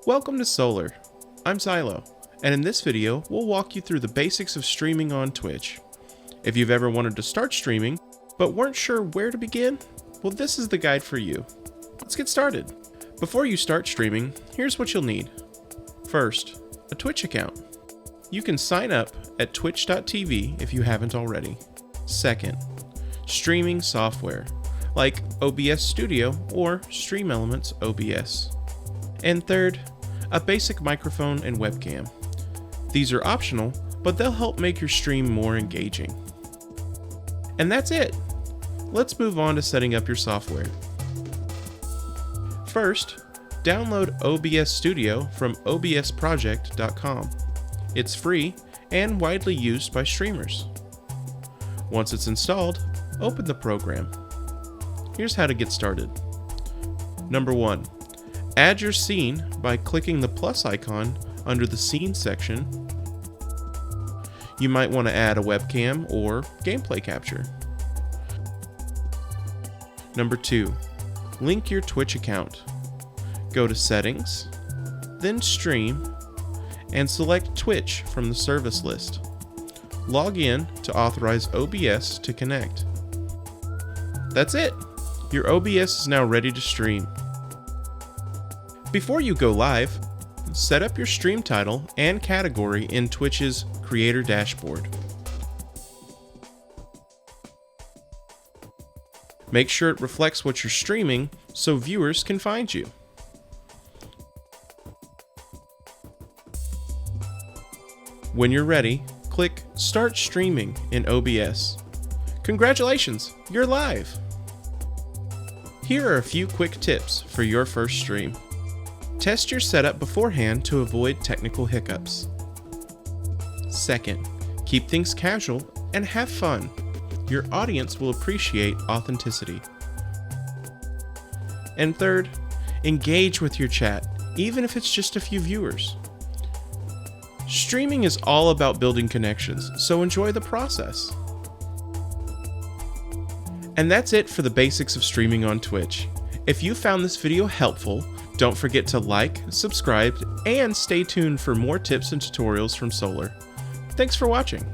Welcome to Solar. I'm Silo, and in this video, we'll walk you through the basics of streaming on Twitch. If you've ever wanted to start streaming, but weren't sure where to begin, well, this is the guide for you. Let's get started. Before you start streaming, here's what you'll need. First, a Twitch account. You can sign up at twitch.tv if you haven't already. Second, streaming software, like OBS Studio or Stream Elements OBS. And third, a basic microphone and webcam. These are optional, but they'll help make your stream more engaging. And that's it! Let's move on to setting up your software. First, download OBS Studio from obsproject.com. It's free and widely used by streamers. Once it's installed, open the program. Here's how to get started. Number 1. Add your scene by clicking the plus icon under the scene section. You might want to add a webcam or gameplay capture. Number 2. Link your Twitch account. Go to Settings, then Stream, and select Twitch from the service list. Log in to authorize OBS to connect. That's it! Your OBS is now ready to stream. Before you go live, set up your stream title and category in Twitch's Creator Dashboard. Make sure it reflects what you're streaming so viewers can find you. When you're ready, click Start Streaming in OBS. Congratulations, you're live! Here are a few quick tips for your first stream. Test your setup beforehand to avoid technical hiccups. Second, keep things casual and have fun. Your audience will appreciate authenticity. And third, engage with your chat, even if it's just a few viewers. Streaming is all about building connections, so enjoy the process. And that's it for the basics of streaming on Twitch. If you found this video helpful, don't forget to like, subscribe, and stay tuned for more tips and tutorials from Solar. Thanks for watching.